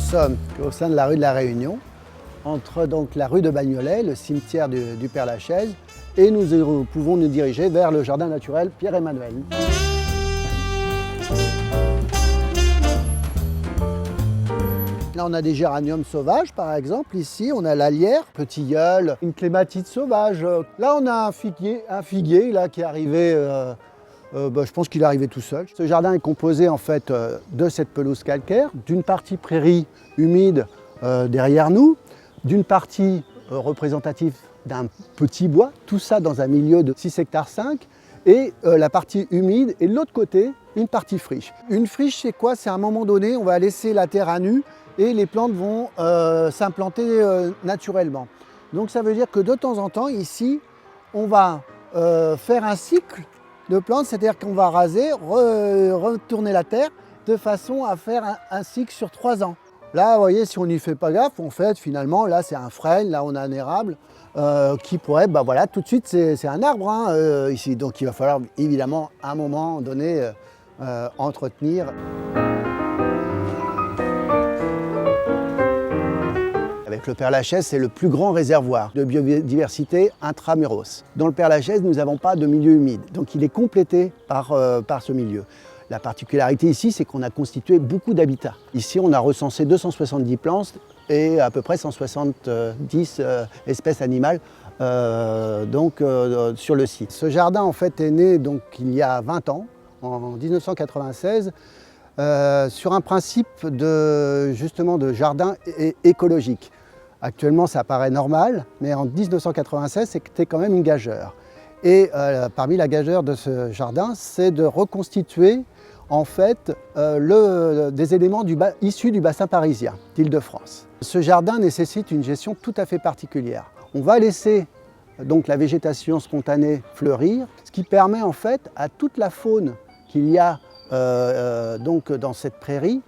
sommes au sein de la rue de la Réunion, entre donc la rue de Bagnolet, le cimetière du Père-Lachaise, et nous pouvons nous diriger vers le jardin naturel Pierre-Emmanuel. Là, on a des géraniums sauvages, par exemple. Ici, on a la lierre, petit tilleul, une clématite sauvage. Là, on a un figuier là, qui est arrivé, je pense qu'il est arrivé tout seul. Ce jardin est composé en fait de cette pelouse calcaire, d'une partie prairie humide derrière nous, d'une partie représentative d'un petit bois, tout ça dans un milieu de 6,5 hectares, et la partie humide, et de l'autre côté, une partie friche. Une friche, c'est quoi? C'est à un moment donné, on va laisser la terre à nu, et les plantes vont s'implanter naturellement. Donc ça veut dire que de temps en temps, ici, on va faire un cycle de plantes, c'est-à-dire qu'on va raser, retourner la terre, de façon à faire un cycle sur 3 ans. Là, vous voyez, si on n'y fait pas gaffe, en fait, finalement, là, c'est un frêne, là, on a un érable qui pourrait, voilà, tout de suite, c'est un arbre hein, ici. Donc il va falloir, évidemment, à un moment donné, entretenir. Avec le Père-Lachaise, c'est le plus grand réservoir de biodiversité intramuros. Dans le Père-Lachaise, nous n'avons pas de milieu humide, donc il est complété par ce milieu. La particularité ici, c'est qu'on a constitué beaucoup d'habitats. Ici, on a recensé 270 plantes et à peu près 170 espèces animales sur le site. Ce jardin, en fait, est né donc, il y a 20 ans, en 1996, sur un principe justement de jardin écologique. Actuellement, ça paraît normal, mais en 1996, c'était quand même une gageure. Et parmi la gageure de ce jardin, c'est de reconstituer en fait des éléments issus du bassin parisien, d'Île-de-France. Ce jardin nécessite une gestion tout à fait particulière. On va laisser donc la végétation spontanée fleurir, ce qui permet en fait à toute la faune qu'il y a donc dans cette prairie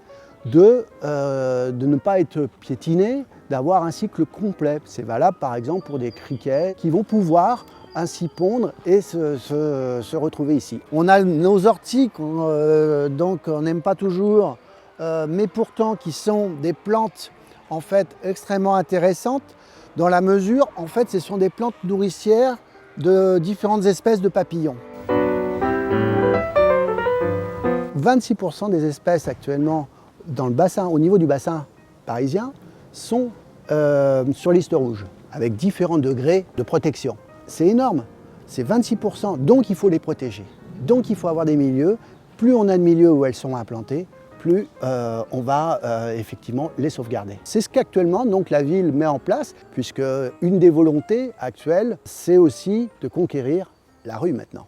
de ne pas être piétinée, d'avoir un cycle complet. C'est valable par exemple pour des criquets qui vont pouvoir ainsi pondre et se retrouver ici. On a nos orties donc on n'aime pas toujours, mais pourtant qui sont des plantes en fait extrêmement intéressantes dans la mesure, en fait, ce sont des plantes nourricières de différentes espèces de papillons. 26% des espèces actuellement dans le bassin, au niveau du bassin parisien, sont sur liste rouge, avec différents degrés de protection. C'est énorme, c'est 26%, donc il faut les protéger. Donc il faut avoir des milieux. Plus on a de milieux où elles sont implantées, plus on va effectivement les sauvegarder. C'est ce qu'actuellement donc, la ville met en place, puisque une des volontés actuelles, c'est aussi de conquérir la rue maintenant.